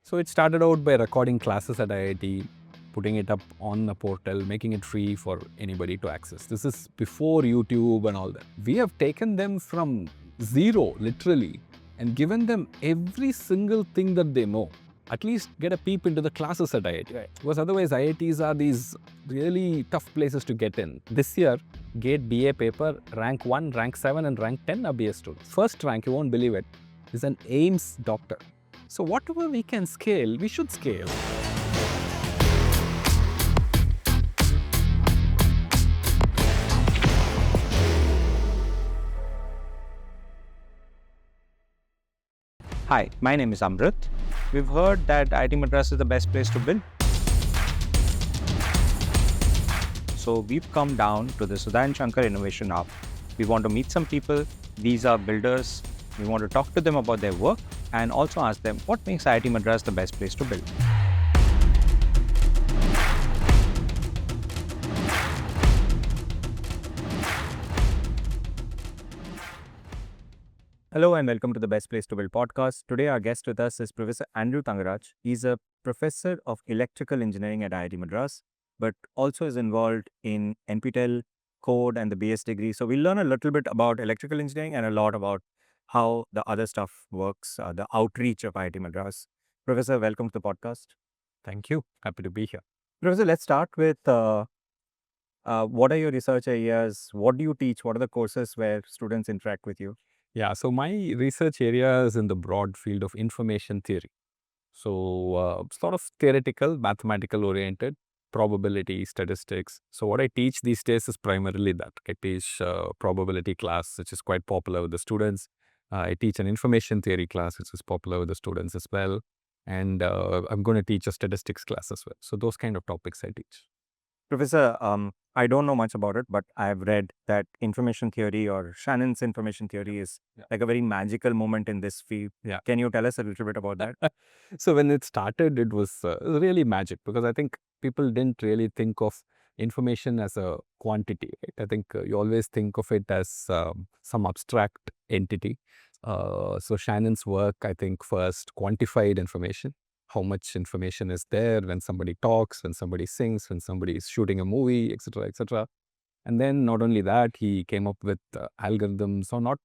So it started out by recording classes at IIT, putting it up on the portal, making it free for anybody to access. This is before YouTube and all that. We have taken them from zero, literally, and given them every single thing that they know. At least get a peep into the classes at IIT. Right. Because otherwise IITs are these really tough places to get in. This year, GATE BA paper, rank 1, rank 7 and rank 10 are BS students. First rank, you won't believe it, is an AIIMS doctor. So whatever we can scale, we should scale. Hi, my name is Amrit. We've heard that IIT Madras is the best place to build. So we've come down to the Sudhan Shankar Innovation Hub. We want to meet some people. These are builders. We want to talk to them about their work and also ask them what makes IIT Madras the best place to build. Hello and welcome to the Best Place to Build podcast. Today our guest with us is Professor Andrew Thangaraj. He's a professor of electrical engineering at IIT Madras, but also is involved in NPTEL, code and the BS degree. So we'll learn a little bit about electrical engineering and a lot about how the other stuff works, the outreach of IIT Madras. Professor, welcome to the podcast. Thank you. Happy to be here. Professor, let's start with what are your research areas? What do you teach? What are the courses where students interact with you? Yeah, so my research area is in the broad field of information theory. So sort of theoretical, mathematical oriented, probability, statistics. So what I teach these days is primarily that. I teach probability class, which is quite popular with the students. I teach an information theory class, which is popular with the students as well. And I'm going to teach a statistics class as well. So those kind of topics I teach. Professor, I don't know much about it, but I've read that information theory or Shannon's information theory is like a very magical moment in this field. Yeah. Can you tell us a little bit about that? So when it started, it was really magic because I think people didn't really think of information as a quantity. Right? I think you always think of it as some abstract entity. So Shannon's work, I think, first quantified information. How much information is there when somebody talks, when somebody sings, when somebody is shooting a movie, etc., etc. And then not only that, he came up with algorithms, or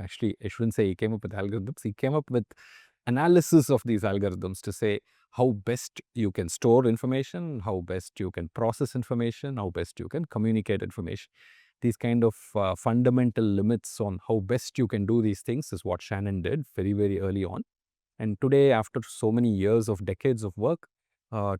actually, I shouldn't say he came up with algorithms. He came up with analysis of these algorithms to say how best you can store information, how best you can process information, how best you can communicate information. These kind of fundamental limits on how best you can do these things is what Shannon did very, very early on. And today, after so many years of decades of work,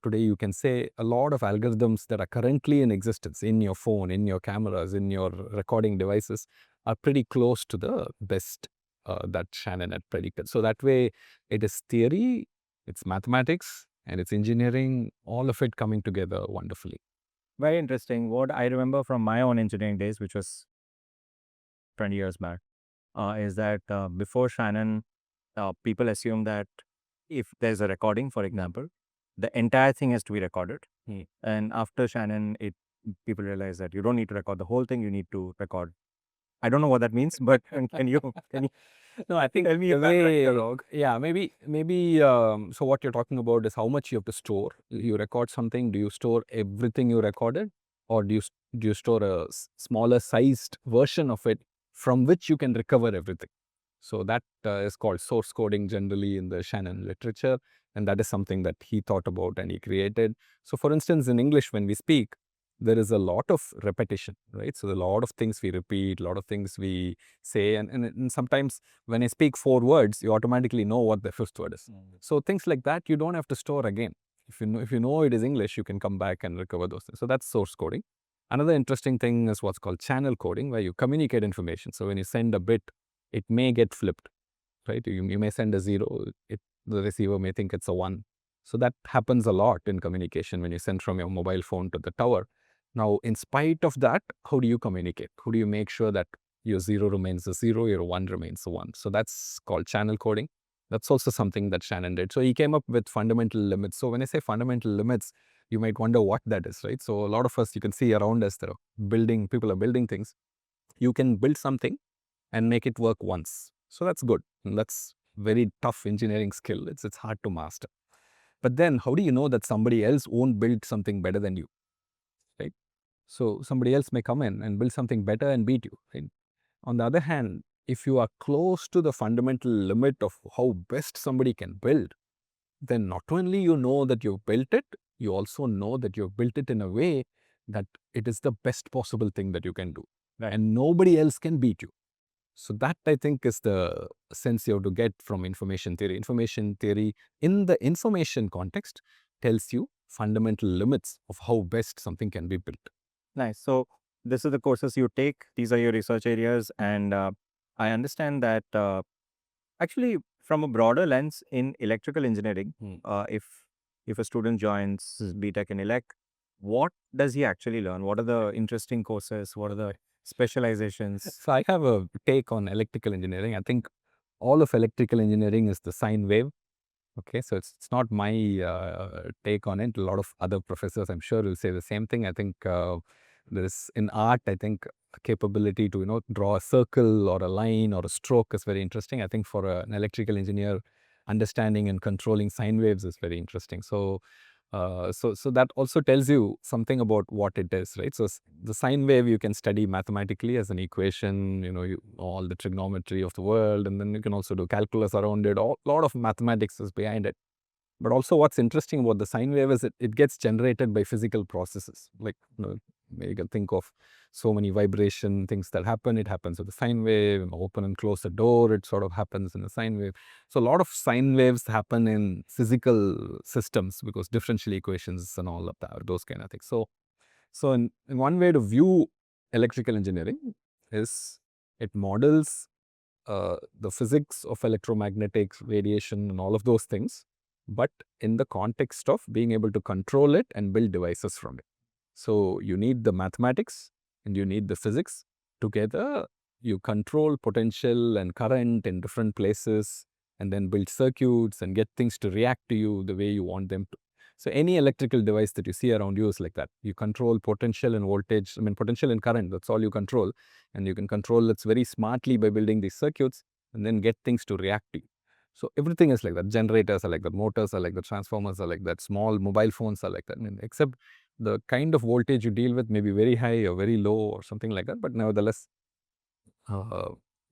today you can say a lot of algorithms that are currently in existence in your phone, in your cameras, in your recording devices are pretty close to the best that Shannon had predicted. So that way it is theory, it's mathematics, and it's engineering, all of it coming together wonderfully. Very interesting. What I remember from my own engineering days, which was 20 years back, is that before Shannon, people assume that if there's a recording, for example, the entire thing has to be recorded. And after Shannon, people realize that you don't need to record the whole thing, you need to record. I don't know what that means, but can you No, I think tell me if the I'm right way, or wrong? yeah, maybe, so what you're talking about is how much you have to store. You record something, do you store everything you recorded? Or do you store a smaller sized version of it from which you can recover everything? So that is called source coding generally in the Shannon literature. And that is something that he thought about and he created. So for instance, in English, when we speak, there is a lot of repetition, right? So a lot of things we repeat, a lot of things we say. And sometimes when I speak 4 words, you automatically know what the 5th word is. So things like that, you don't have to store again. If you know it is English, you can come back and recover those things. So that's source coding. Another interesting thing is what's called channel coding, where you communicate information. So when you send a bit, it may get flipped, right? You may send a 0, the receiver may think it's a 1. So that happens a lot in communication when you send from your mobile phone to the tower. Now, in spite of that, how do you communicate? How do you make sure that your 0 remains a 0, your 1 remains a 1? So that's called channel coding. That's also something that Shannon did. So he came up with fundamental limits. So when I say fundamental limits, you might wonder what that is, right? So a lot of us, you can see around us, people are building things. You can build something and make it work once. So that's good. And that's very tough engineering skill. It's hard to master. But then how do you know that somebody else won't build something better than you, right? So somebody else may come in and build something better and beat you, right? On the other hand, if you are close to the fundamental limit of how best somebody can build, then not only you know that you've built it, you also know that you've built it in a way that it is the best possible thing that you can do. Right. And nobody else can beat you. So that, I think, is the sense you have to get from information theory. Information theory in the information context tells you fundamental limits of how best something can be built. Nice. So this is the courses you take. These are your research areas. And I understand that actually from a broader lens in electrical engineering, if a student joins BTech in elect, what does he actually learn? What are the interesting courses? What are the specializations? So I have a take on electrical engineering. I think all of electrical engineering is the sine wave. Okay, so it's not my take on it. A lot of other professors, I'm sure, will say the same thing. I think there is in art, I think a capability to draw a circle or a line or a stroke is very interesting. I think for an electrical engineer, understanding and controlling sine waves is very interesting. So so that also tells you something about what it is, right? So the sine wave you can study mathematically as an equation, all the trigonometry of the world, and then you can also do calculus around it. A lot of mathematics is behind it. But also what's interesting about the sine wave is it gets generated by physical processes. Like, you can think of so many vibration things that happen. It happens with the sine wave. Open and close a door, it sort of happens in the sine wave. So a lot of sine waves happen in physical systems because differential equations and all of that, those kind of things. So in one way to view electrical engineering is it models the physics of electromagnetics, radiation, and all of those things, but in the context of being able to control it and build devices from it. So you need the mathematics and you need the physics. Together, you control potential and current in different places and then build circuits and get things to react to you the way you want them to. So any electrical device that you see around you is like that. You control potential and voltage, potential and current, that's all you control. And you can control it very smartly by building these circuits and then get things to react to you. So everything is like that. Generators are like that, motors are like that, transformers are like that, small mobile phones are like that. Except the kind of voltage you deal with may be very high or very low or something like that. But nevertheless,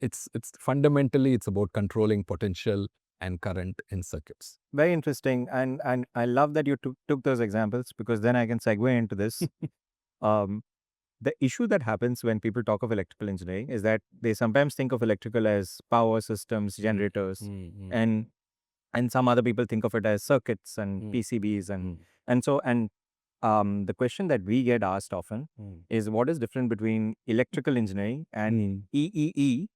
it's fundamentally it's about controlling potential and current in circuits. Very interesting. And I love that you took those examples because then I can segue into this. The issue that happens when people talk of electrical engineering is that they sometimes think of electrical as power systems, generators, and some other people think of it as circuits and PCBs and the question that we get asked often is what is different between electrical engineering and EEE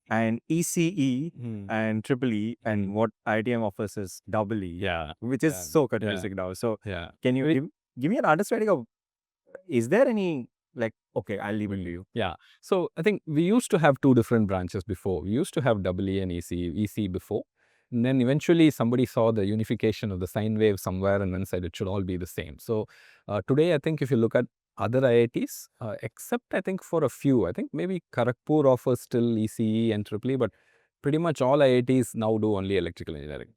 and ECE and triple E and what IITM offers is double E, which is so confusing now. So can you give me an understanding of, is there any, like, okay, I'll leave it to you. Yeah. So I think we used to have two different branches before. We used to have double E and EC before. And then eventually somebody saw the unification of the sine wave somewhere and then said it should all be the same. So today, I think if you look at other IITs, except I think for a few, I think maybe Kharagpur offers still ECE and triple E, but pretty much all IITs now do only electrical engineering.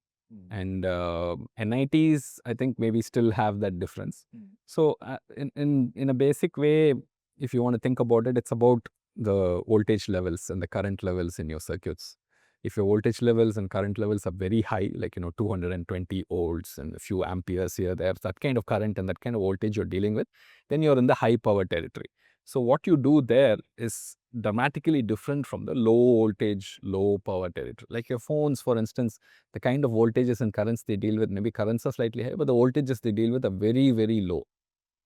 And NITs, I think maybe still have that difference. So in a basic way, if you want to think about it, it's about the voltage levels and the current levels in your circuits. If your voltage levels and current levels are very high, like 220 volts and a few amperes here, there's that kind of current and that kind of voltage you're dealing with, then you're in the high power territory. So what you do there is dramatically different from the low voltage, low power territory. Like your phones, for instance, the kind of voltages and currents they deal with, maybe currents are slightly high, but the voltages they deal with are very, very low,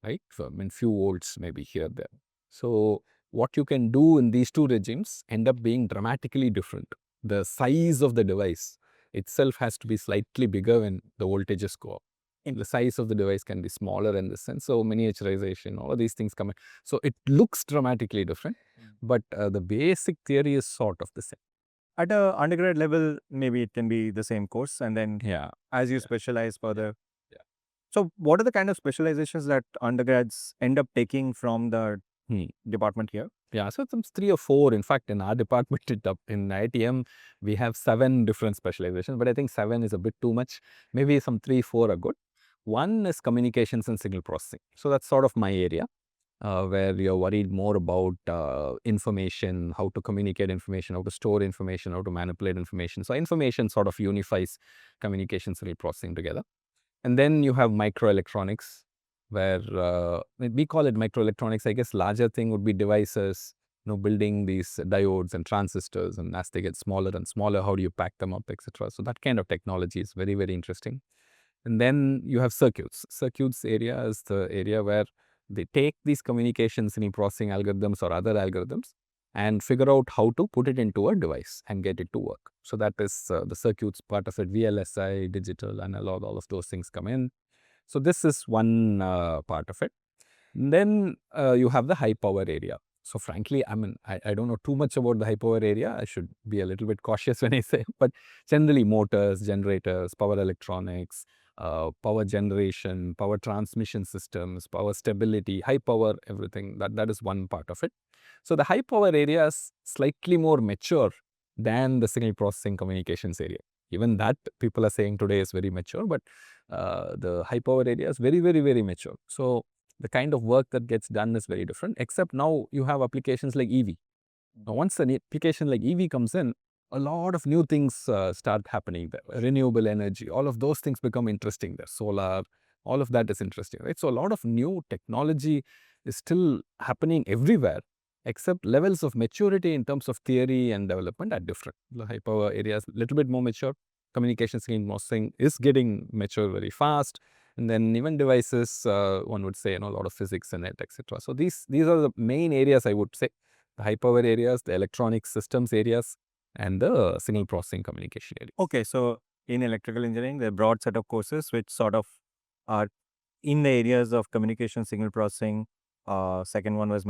right? So, few volts maybe here, there. So what you can do in these two regimes end up being dramatically different. The size of the device itself has to be slightly bigger when the voltages go up. The size of the device can be smaller in this sense. So miniaturization, all of these things come in. So it looks dramatically different, but the basic theory is sort of the same. At a undergrad level, maybe it can be the same course, and then as you specialize further. So what are the kind of specializations that undergrads end up taking from the department here? Yeah, so it's 3 or 4. In fact, in our department, in IITM, we have 7 different specializations, but I think 7 is a bit too much. Maybe some 3, 4 are good. One is communications and signal processing. So that's sort of my area, where you're worried more about information, how to communicate information, how to store information, how to manipulate information. So information sort of unifies communication, signal processing together. And then you have microelectronics, where we call it microelectronics. I guess larger thing would be devices, building these diodes and transistors, and as they get smaller and smaller, how do you pack them up, etc. So that kind of technology is very, very interesting. And then you have circuits. Circuits area is the area where they take these communication signal processing algorithms or other algorithms and figure out how to put it into a device and get it to work. So that is the circuits part of it. VLSI, digital, analog, all of those things come in. So this is one part of it. Then you have the high power area. So frankly, I don't know too much about the high power area. I should be a little bit cautious when I say, but generally motors, generators, power electronics, power generation, power transmission systems, power stability, high power, everything. That is one part of it. So the high power area is slightly more mature than the signal processing communications area. Even that people are saying today is very mature, but the high power area is very, very, very mature. So the kind of work that gets done is very different, except now you have applications like EV. Now, once an application like EV comes in, a lot of new things start happening there. Renewable energy, all of those things become interesting there. Solar, all of that is interesting, right? So a lot of new technology is still happening everywhere, except levels of maturity in terms of theory and development are different. The high power area is a little bit more mature. Communication signal processing is getting mature very fast. And then even devices, one would say, a lot of physics in it, etc. So these are the main areas I would say. The high power areas, the electronic systems areas, and the signal processing communication area. Okay, so in electrical engineering, there are a broad set of courses which sort of are in the areas of communication, signal processing. Second one was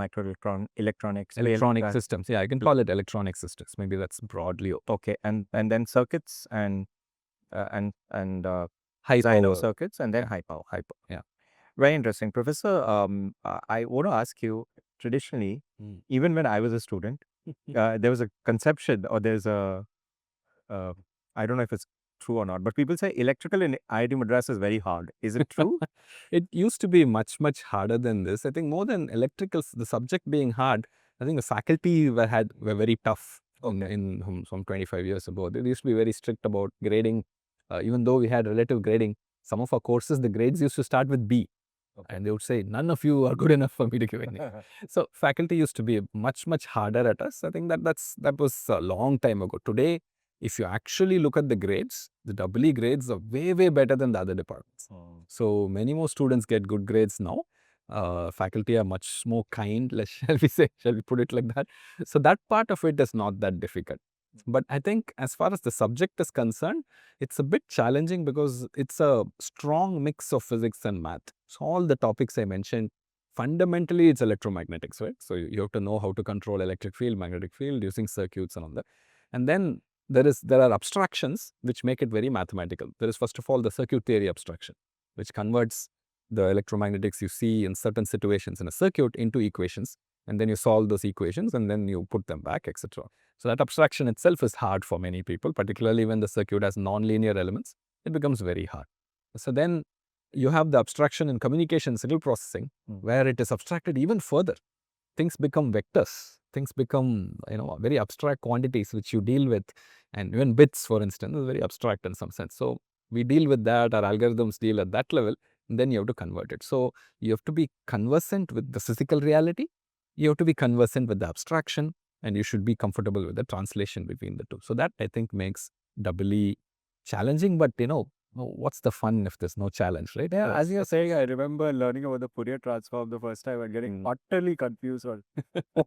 electronics. Electronic systems. Yeah, I can call it electronic systems. Maybe that's broadly okay. And then circuits and high design power of circuits, and then yeah. high power. Yeah. Very interesting, Professor. I want to ask you. Traditionally, even when I was a student, there was a conception, or there's a I don't know if it's true or not, but people say electrical in IIT Madras is very hard. Is it true? It used to be much, much harder than this. I think more than electrical, the subject being hard, I think the faculty were very tough in some 25 years ago. They used to be very strict about grading. Even though we had relative grading, some of our courses, the grades used to start with B. And they would say, none of you are good enough for me to give any. So faculty used to be much, much harder at us. I think that was a long time ago. Today, if you actually look at the grades, the EE grades are way, way better than the other departments. So many more students get good grades now. Faculty are much more kind, shall we put it like that. So that part of it is not that difficult. But I think as far as the subject is concerned, it's a bit challenging because it's a strong mix of physics and math. So all the topics I mentioned, fundamentally it's electromagnetics, right? So you have to know how to control electric field, magnetic field using circuits and all that. And then there are abstractions which make it very mathematical. There is first of all the circuit theory abstraction, which converts the electromagnetics you see in certain situations in a circuit into equations. And then you solve those equations and then you put them back, etc. So that abstraction itself is hard for many people, particularly when the circuit has nonlinear elements. It becomes very hard. So then you have the abstraction in communication signal processing, where it is abstracted even further. Things become vectors. Things become, very abstract quantities which you deal with. And even bits, for instance, is very abstract in some sense. So we deal with that, our algorithms deal at that level, and then you have to convert it. So you have to be conversant with the physical reality. You have to be conversant with the abstraction, and you should be comfortable with the translation between the two. So that, I think, makes EE challenging, but what's the fun if there's no challenge, right? Yeah, as you're saying, I remember learning about the Fourier transform the first time and getting utterly confused on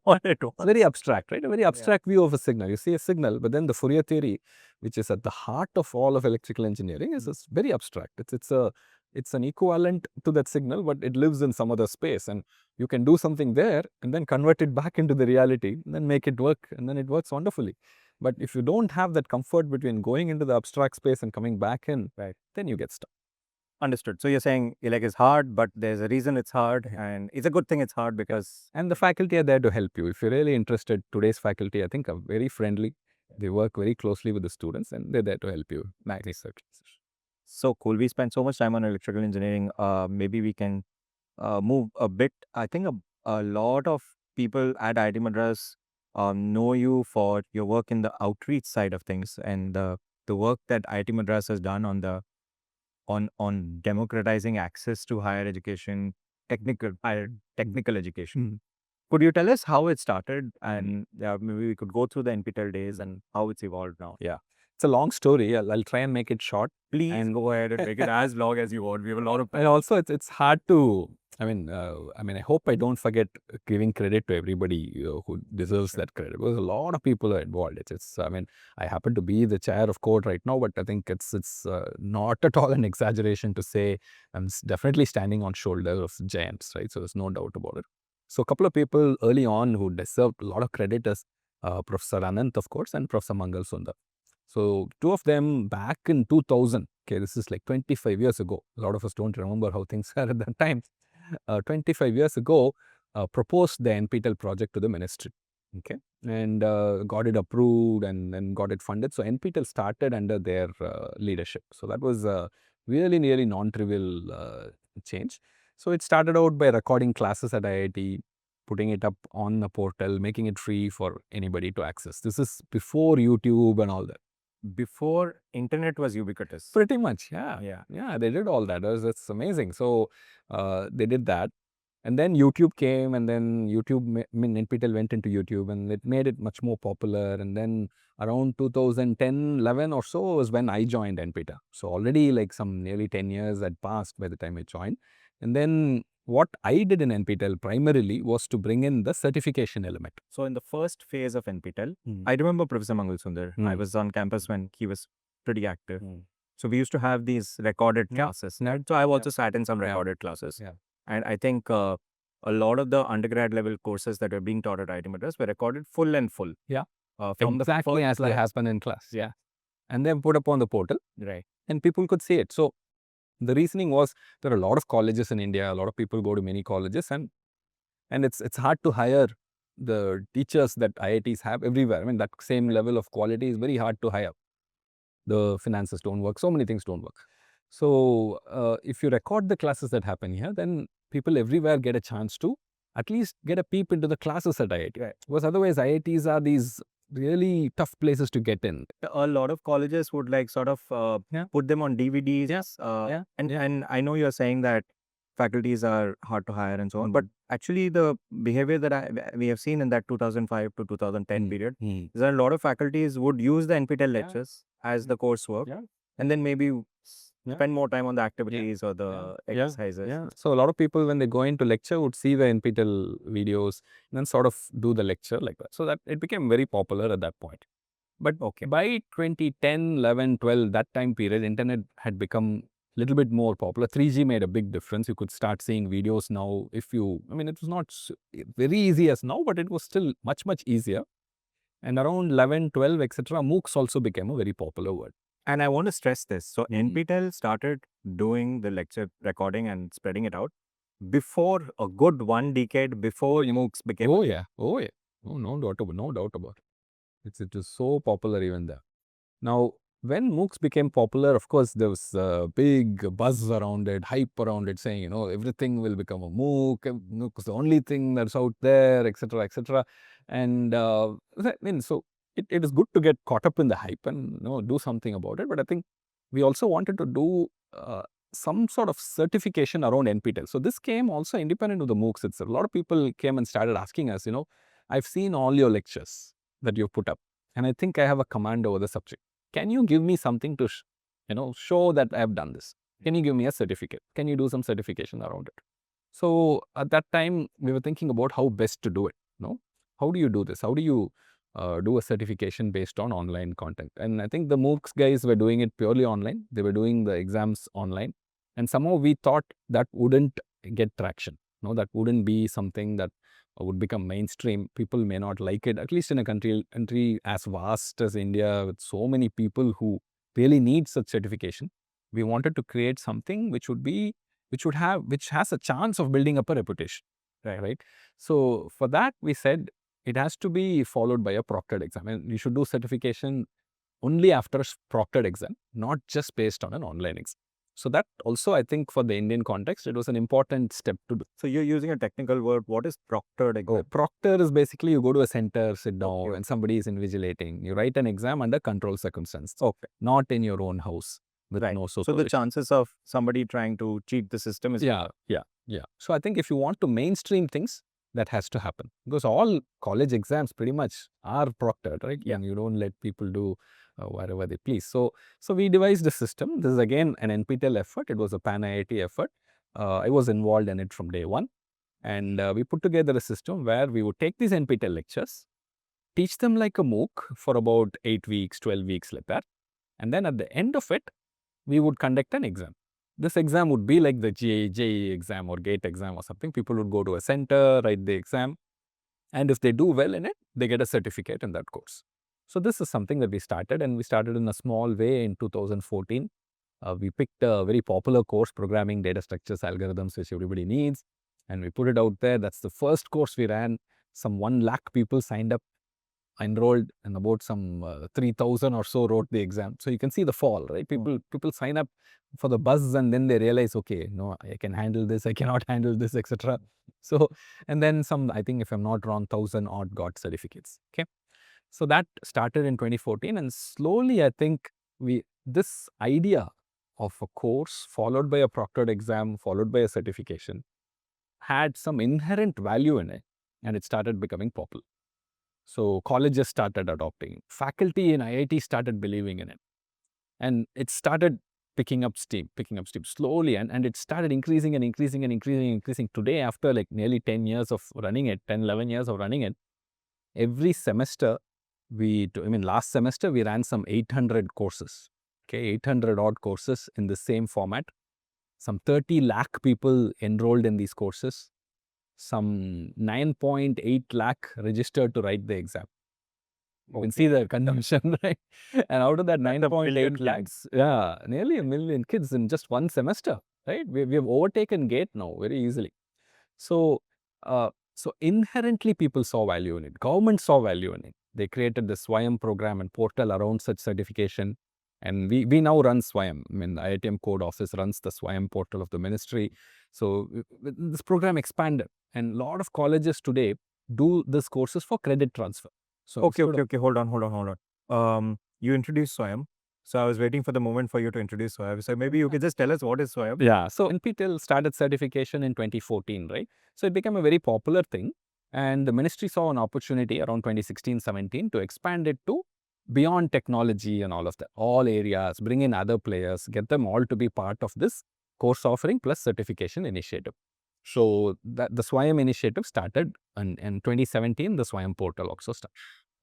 what it was. It's very abstract, right? A very abstract view of a signal. You see a signal, but then the Fourier theory, which is at the heart of all of electrical engineering, is very abstract. It's an equivalent to that signal, but it lives in some other space, and you can do something there and then convert it back into the reality, and then make it work, and then it works wonderfully. But if you don't have that comfort between going into the abstract space and coming back in, then you get stuck. Understood. So you're saying ELEC is hard, but there's a reason it's hard, and it's a good thing it's hard because... And the faculty are there to help you. If you're really interested, today's faculty, I think, are very friendly. They work very closely with the students, and they're there to help you. Nice. So cool. We spent so much time on electrical engineering. Maybe we can move a bit. I think a lot of people at IIT Madras know you for your work in the outreach side of things, and the work that IIT Madras has done on the on democratizing access to higher education, technical education. Could you tell us how it started, and maybe we could go through the NPTEL days and how it's evolved now? Yeah. It's a long story. I'll try and make it short. Please go ahead and make it as long as you want. We have a lot of... And also, it's hard to. I mean, I hope I don't forget giving credit to everybody who deserves that credit, because a lot of people are involved. I mean, I happen to be the chair of code right now, but I think it's not at all an exaggeration to say I'm definitely standing on shoulders of giants, right? So there's no doubt about it. So a couple of people early on who deserved a lot of credit is Professor Anant, of course, and Professor Mangal Sundar. So two of them back in 2000, okay, this is like 25 years ago. A lot of us don't remember how things were at that time. 25 years ago, proposed the NPTEL project to the ministry, okay, and got it approved and then got it funded. So NPTEL started under their leadership. So that was a really non-trivial change. So it started out by recording classes at IIT, putting it up on the portal, making it free for anybody to access. This is before YouTube and all that. Before internet was ubiquitous. Pretty much, yeah. They did all that. That's amazing. So they did that, and then YouTube came, and then NPTEL went into YouTube, and it made it much more popular. And then around 2010, 11 or so was when I joined NPTEL. So already like some nearly 10 years had passed by the time I joined. And then what I did in NPTEL primarily was to bring in the certification element. So in the first phase of NPTEL, I remember Professor Mangal Sundar. I was on campus when he was pretty active. So we used to have these recorded classes. So I've also sat in some recorded classes. And I think a lot of the undergrad level courses that were being taught at IIT Madras were recorded full. Yeah. From exactly the as they happen in class. Yeah. And then put up on the portal. Right. And people could see it. So the reasoning was there are a lot of colleges in India. A lot of people go to many colleges, and it's hard to hire the teachers that IITs have everywhere. I mean, that same level of quality is very hard to hire. The finances don't work. So many things don't work. So if you record the classes that happen here, then people everywhere get a chance to at least get a peep into the classes at IIT. Right. Because otherwise IITs are these really tough places to get in. A lot of colleges would like sort of put them on DVDs. Yes. And I know you're saying that faculties are hard to hire and so on, but actually the behavior that we have seen in that 2005 to 2010 period is that a lot of faculties would use the NPTEL lectures as the coursework, and then maybe spend more time on the activities or the exercises. So a lot of people, when they go into lecture, would see the NPTEL videos and then sort of do the lecture like that. So that it became very popular at that point. But by 2010, 11, 12, that time period, internet had become a little bit more popular. 3G made a big difference. You could start seeing videos now. It was not very easy as now, but it was still much easier. And around 11, 12, etc., MOOCs also became a very popular word. And I want to stress this. So NPTEL started doing the lecture recording and spreading it out before a good 1 decade before MOOCs became. Oh, no doubt about it. It is so popular even there. Now, when MOOCs became popular, of course, there was a big buzz around it, hype around it, saying, everything will become a MOOC. MOOC is the only thing that's out there, etc., etc. And so it is good to get caught up in the hype and do something about it. But I think we also wanted to do some sort of certification around NPTEL. So this came also independent of the MOOCs itself. A lot of people came and started asking us, I've seen all your lectures that you've put up, and I think I have a command over the subject. Can you give me something to show that I have done this? Can you give me a certificate? Can you do some certification around it? So at that time, we were thinking about how best to do it. How do you do this? How do you do a certification based on online content? And I think the MOOCs guys were doing it purely online. They were doing the exams online. And somehow we thought that wouldn't get traction. That wouldn't be something that would become mainstream. People may not like it, at least in a country as vast as India, with so many people who really need such certification. We wanted to create something which has a chance of building up a reputation, right? So for that, we said it has to be followed by a proctored exam, and you should do certification only after a proctored exam, not just based on an online exam. So that also, I think, for the Indian context, it was an important step to do. So you're using a technical word. What is proctored exam? Oh, proctor is basically you go to a center, sit down, Okay. and somebody is invigilating. You write an exam under controlled circumstances. Okay. Not in your own house with Right. no So the supervision. chances of somebody trying to cheat the system is Yeah. So I think if you want to mainstream things, that has to happen, because all college exams pretty much are proctored, right? Yeah. And you don't let people do whatever they please. So we devised a system. This is again an NPTEL effort. It was a pan IIT effort. I was involved in it from day one, and we put together a system where we would take these NPTEL lectures, teach them like a MOOC for about 8 weeks, 12 weeks, like that, and then at the end of it, we would conduct an exam. This exam would be like the JEE exam or GATE exam or something. People would go to a center, write the exam, and if they do well in it, they get a certificate in that course. So this is something that we started, and we started in a small way in 2014. We picked a very popular course, Programming Data Structures Algorithms, which everybody needs, and we put it out there. That's the first course we ran. Some 1 lakh people signed up, enrolled, and about some 3,000 or so wrote the exam. So you can see the fall, right? People sign up for the buzz, and then they realize, okay, no, I can handle this, I cannot handle this, etc. So, and then some, I think if I'm not wrong, 1,000 odd got certificates. Okay. So that started in 2014, and slowly I think this idea of a course followed by a proctored exam, followed by a certification, had some inherent value in it, and it started becoming popular. So colleges started adopting, faculty in IIT started believing in it, and it started picking up steam slowly, and it started increasing and increasing and increasing. Today, after like nearly 10 years of running it, 10, 11 years of running it, every semester last semester we ran some 800 courses, okay, 800 odd courses in the same format. Some 30 lakh people enrolled in these courses. Some 9.8 lakh registered to write the exam. You can see the consumption, right? And out of that 9.8 lakhs, yeah, nearly 1 million kids in just one semester, right? We have overtaken GATE now very easily. So, inherently people saw value in it. Government saw value in it. They created the SWAYAM program and portal around such certification. And we now run SWAYAM. I mean, IITM Code Office runs the SWAYAM portal of the ministry. So this program expanded, and a lot of colleges today do these courses for credit transfer. So okay. Hold on. You introduced SWAYAM. So I was waiting for the moment for you to introduce SWAYAM. So maybe you could just tell us what is SWAYAM. Yeah. So NPTEL started certification in 2014, right? So it became a very popular thing. And the ministry saw an opportunity around 2016-17 to expand it to beyond technology and all of that, all areas, bring in other players, get them all to be part of this course offering plus certification initiative. So the SWAYAM initiative started, and in 2017, the SWAYAM portal also started.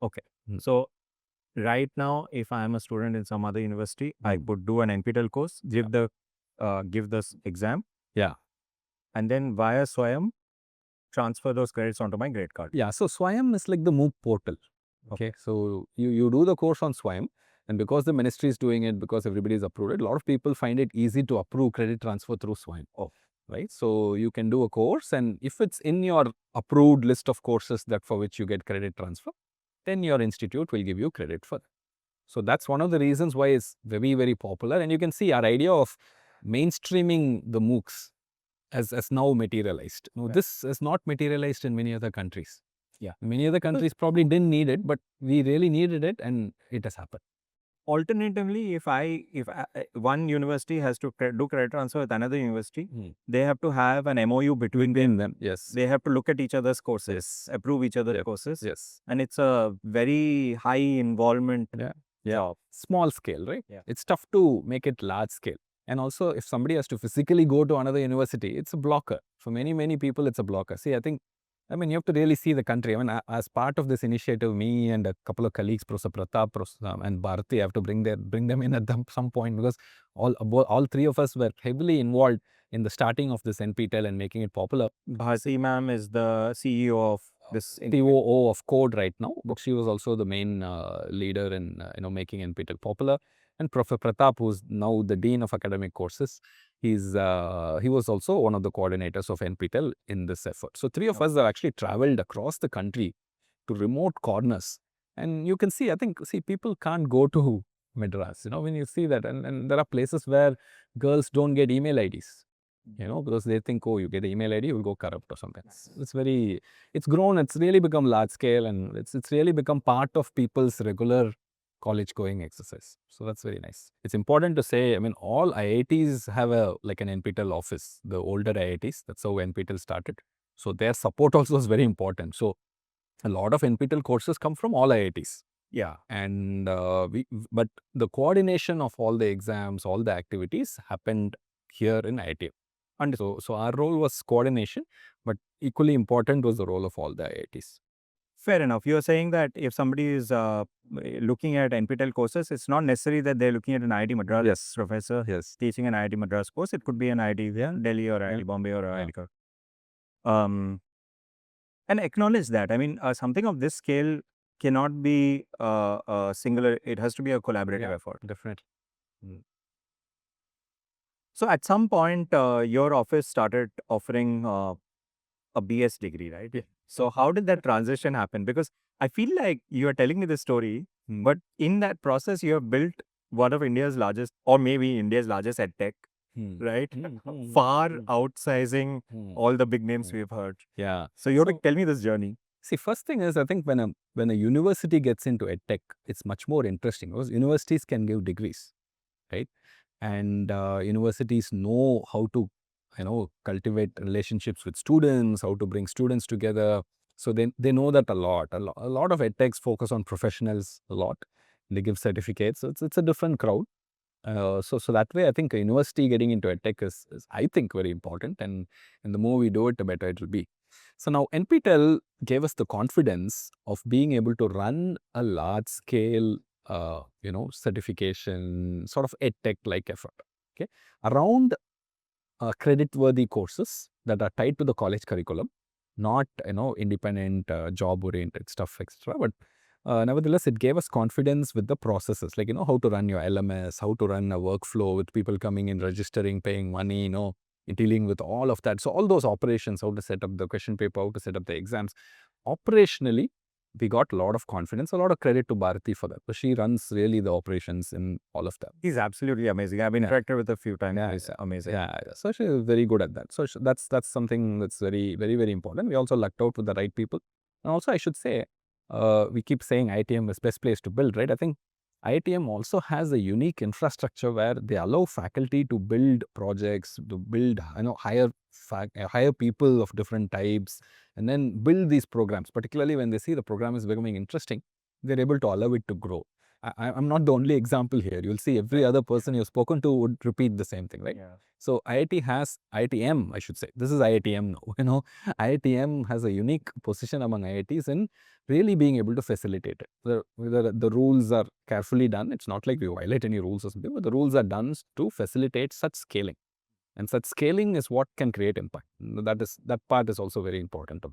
Okay. So right now, if I am a student in some other university, I would do an NPTEL course, give this exam. Yeah. And then via SWAYAM, transfer those credits onto my grade card. Yeah. So SWAYAM is like the MOOC portal. Okay. So you do the course on SWAYAM, and because the ministry is doing it, because everybody is approved it, a lot of people find it easy to approve credit transfer through SWAYAM. Right. So you can do a course, and if it's in your approved list of courses that for which you get credit transfer, then your institute will give you credit for that. So that's one of the reasons why it's very, very popular. And you can see our idea of mainstreaming the MOOCs as now materialized. No, this is not materialized in many other countries. Yeah. Many other countries probably didn't need it, but we really needed it, and it has happened. Alternatively, if one university has to do credit transfer with another university, they have to have an MOU between them. Yes. They have to look at each other's courses, approve each other's courses. Yes. And it's a very high involvement job. Small scale, right? Yeah. It's tough to make it large scale. And also, if somebody has to physically go to another university, it's a blocker. For many, many people, it's a blocker. See, I mean, you have to really see the country. I mean, as part of this initiative, me and a couple of colleagues, Professor Pratap and Bharati, I have to bring them in at some point, because all three of us were heavily involved in the starting of this NPTEL and making it popular. Bharati ma'am is the CEO of this COO of Code right now, but she was also the main leader in making NPTEL popular. and Professor Pratap, who's now the Dean of Academic Courses. He was also one of the coordinators of NPTEL in this effort. So three of us have actually traveled across the country to remote corners. And you can see, people can't go to Madras, when you see that. And there are places where girls don't get email IDs, because they think, oh, you get an email ID, you'll go corrupt or something. It's grown, it's really become large scale, and it's really become part of people's regular college going exercise. So that's very nice. It's important to say, all IITs have an NPTEL office, the older IITs. That's how NPTEL started. So their support also is very important. So a lot of NPTEL courses come from all IITs. Yeah. And but the coordination of all the exams, all the activities happened here in IITM. And so our role was coordination, but equally important was the role of all the IITs. Fair enough. You're saying that if somebody is looking at NPTEL courses, it's not necessary that they're looking at an IIT Madras professor teaching an IIT Madras course. It could be an IIT Delhi or IIT Bombay or IIT. And acknowledge that. Something of this scale cannot be singular. It has to be a collaborative effort. Definitely. So at some point, your office started offering a BS degree, right? Yeah. So how did that transition happen? Because I feel like you are telling me this story, but in that process, you have built one of India's largest, or maybe India's largest edtech, right? Far outsizing all the big names we've heard. Yeah. So you have to tell me this journey. See, first thing is, I think when a university gets into edtech, it's much more interesting because universities can give degrees, right? And universities know how to, cultivate relationships with students, how to bring students together. So they know that a lot. A lot of edtechs focus on professionals a lot. They give certificates. So it's a different crowd. So that way, I think a university getting into edtech is I think, very important. And the more we do it, the better it will be. So now NPTEL gave us the confidence of being able to run a large scale, certification, sort of edtech-like effort, okay, around credit-worthy courses that are tied to the college curriculum, not, independent, job-oriented stuff, etc. But nevertheless, it gave us confidence with the processes, like, how to run your LMS, how to run a workflow with people coming in, registering, paying money, dealing with all of that. So all those operations, how to set up the question paper, how to set up the exams. Operationally, we got a lot of confidence, a lot of credit to Bharati for that. So she runs really the operations in all of that. He's absolutely amazing. I've interacted with her a few times. He's amazing. Yeah. So she's very good at that. So that's something that's very, very, very important. We also lucked out with the right people. And also, I should say, we keep saying IITM is best place to build, right? I think IITM also has a unique infrastructure where they allow faculty to build projects, to build, hire people of different types, and then build these programs. Particularly when they see the program is becoming interesting, they're able to allow it to grow. I'm not the only example here. You'll see every other person you've spoken to would repeat the same thing, right? Yeah. So IITM, I should say. This is IITM now. IITM has a unique position among IITs in really being able to facilitate it. The rules are carefully done. It's not like we violate any rules or something, but the rules are done to facilitate such scaling. And such scaling is what can create impact. That part is also very important.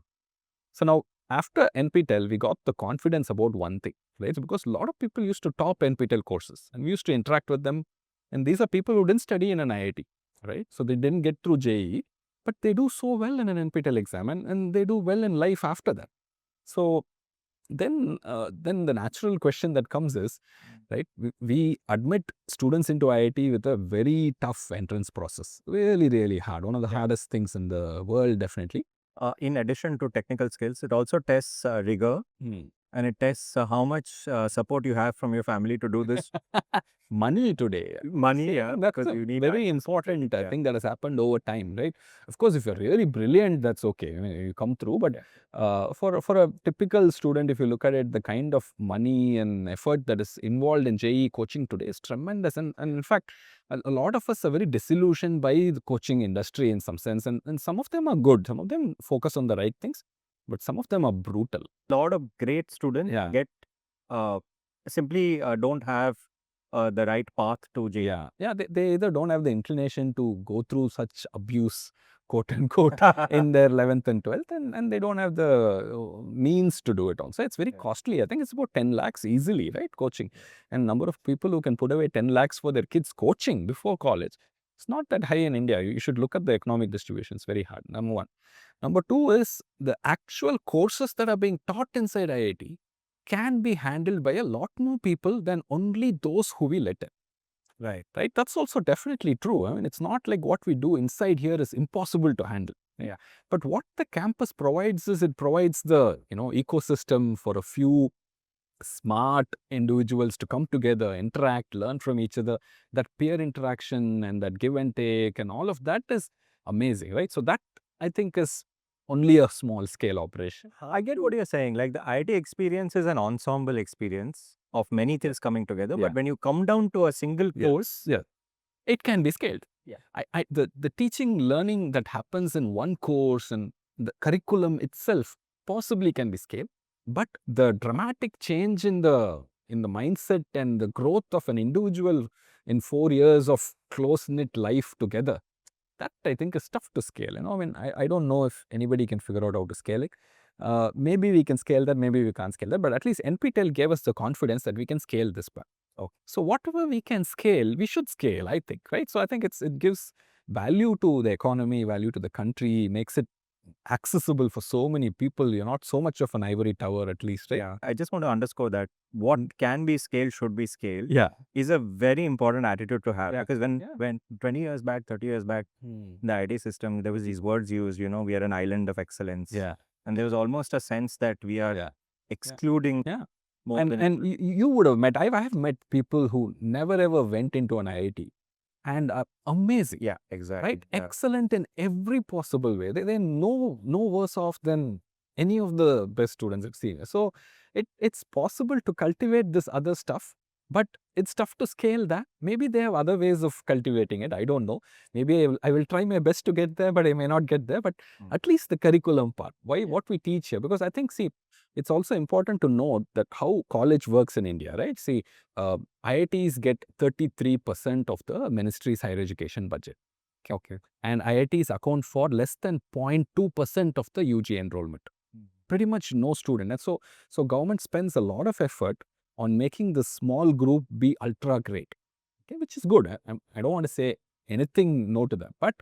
So now, after NPTEL, we got the confidence about one thing, right? Because a lot of people used to top NPTEL courses and we used to interact with them. And these are people who didn't study in an IIT, right? So they didn't get through JEE, but they do so well in an NPTEL exam and they do well in life after that. So then the natural question that comes is, right, we admit students into IIT with a very tough entrance process. Really, really hard. One of the hardest things in the world, definitely. In addition to technical skills, it also tests rigor and it tests how much support you have from your family to do this. Money today. Money, yeah. That's you need very important thing that has happened over time, right? Of course, if you're really brilliant, that's okay. You come through. But for a typical student, if you look at it, the kind of money and effort that is involved in JEE coaching today is tremendous. And in fact, a lot of us are very disillusioned by the coaching industry in some sense. And some of them are good. Some of them focus on the right things. But some of them are brutal. A lot of great students get simply don't have the right path to JEE. Yeah, they either don't have the inclination to go through such abuse, quote unquote, in their 11th and 12th, and they don't have the means to do it also. It's very costly. I think it's about 10 lakhs easily, right? Coaching. And number of people who can put away 10 lakhs for their kids' coaching before college. It's not that high in India. You should look at the economic distribution. It's very hard. Number one. Number two is the actual courses that are being taught inside IIT can be handled by a lot more people than only those who we let in. Right. That's also definitely true. I mean, it's not like what we do inside here is impossible to handle. Yeah. But what the campus provides is it provides the, ecosystem for a few smart individuals to come together, interact, learn from each other. That peer interaction and that give and take and all of that is amazing, right? So that, I think, is only a small scale operation. I get what you're saying. Like the IIT experience is an ensemble experience of many things coming together. Yeah. But when you come down to a single course, It can be scaled. Yeah. The teaching, learning that happens in one course and the curriculum itself possibly can be scaled. But the dramatic change in the mindset and the growth of an individual in 4 years of close-knit life together, that I think is tough to scale. I mean, I don't know if anybody can figure out how to scale it. Maybe we can scale that, maybe we can't scale that, but at least NPTEL gave us the confidence that we can scale this part. Okay. So whatever we can scale, we should scale, I think, right? So I think it gives value to the economy, value to the country, makes it accessible for so many people. You're not so much of an ivory tower, at least, right? Yeah, I just want to underscore that what can be scaled should be scaled. Yeah. Is a very important attitude to have. Yeah. Because when 20 years back, 30 years back, in the IT system, there was these words used, we are an island of excellence. Yeah. And there was almost a sense that we are excluding. Yeah. More than And you would have met, I have met people who never ever went into an IIT and are amazing. Yeah, exactly. Right? Yeah. Excellent in every possible way. They're no worse off than any of the best students at senior. So it's possible to cultivate this other stuff, but it's tough to scale that. Maybe they have other ways of cultivating it. I don't know. Maybe I will try my best to get there, but I may not get there. But at least the curriculum part, what we teach here, because I think, see, it's also important to note that how college works in India, right? See, IITs get 33% of the ministry's higher education budget. Okay. And IITs account for less than 0.2% of the UG enrollment. Pretty much no student. And so government spends a lot of effort on making the small group be ultra great, okay, which is good. I don't want to say anything no to that. But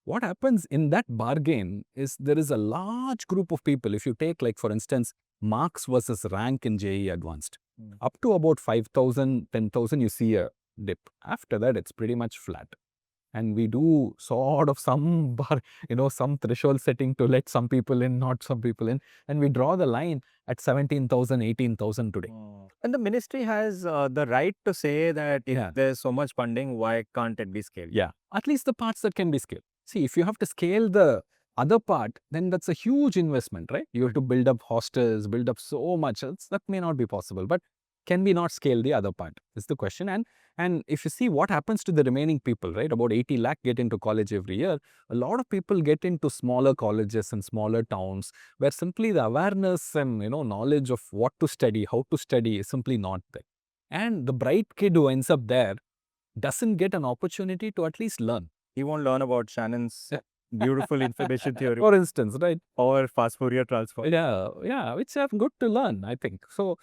what happens in that bargain is there is a large group of people. If you take, like, for instance, marks versus rank in JEE Advanced, up to about 5,000, 10,000, you see a dip. After that, it's pretty much flat. And we do sort of some some threshold setting to let some people in, not some people in. And we draw the line at 17,000, 18,000 today. And the ministry has the right to say that if there's so much funding, why can't it be scaled? Yeah, at least the parts that can be scaled. See, if you have to scale the other part, then that's a huge investment, right? You have to build up hostels, build up so much. That may not be possible. But can we not scale the other part is the question. And if you see what happens to the remaining people, right? About 80 lakh get into college every year. A lot of people get into smaller colleges and smaller towns where simply the awareness and knowledge of what to study, how to study is simply not there. And the bright kid who ends up there doesn't get an opportunity to at least learn. He won't learn about Shannon's beautiful information theory, for instance, right? Or fast Fourier transform. Yeah, which are good to learn, I think. So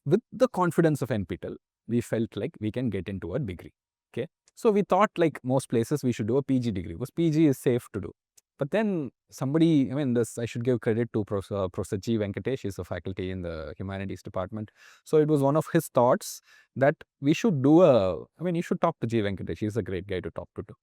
with the confidence of NPTEL, we felt like we can get into a degree. Okay, so we thought, like most places, we should do a PG degree because PG is safe to do. But then somebody, I should give credit to Professor G. Venkatesh. He's a faculty in the humanities department. So it was one of his thoughts that we should do you should talk to G. Venkatesh. He's a great guy to talk to too.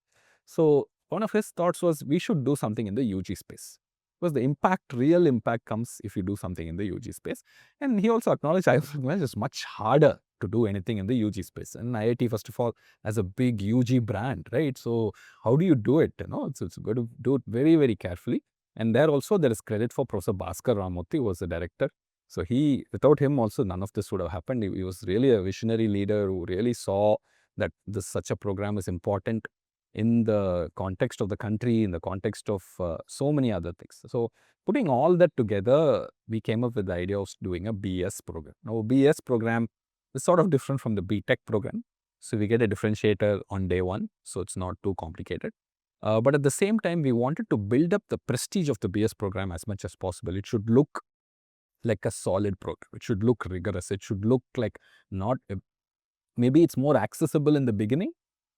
So one of his thoughts was we should do something in the UG space. Because the real impact comes if you do something in the UG space. And he also acknowledged, it's much harder to do anything in the UG space. And IIT, first of all, has a big UG brand, right? So how do you do it? So it's good to do it very, very carefully. And there is credit for Professor Bhaskar Ramurthy, who was the director. So without him also, none of this would have happened. He was really a visionary leader who really saw that such a program is important in the context of the country, in the context of so many other things. So putting all that together, we came up with the idea of doing a BS program. Now, BS program is sort of different from the BTech program. So we get a differentiator on day one, so it's not too complicated. But at the same time, we wanted to build up the prestige of the BS program as much as possible. It should look like a solid program. It should look rigorous. It should look like not, maybe it's more accessible in the beginning,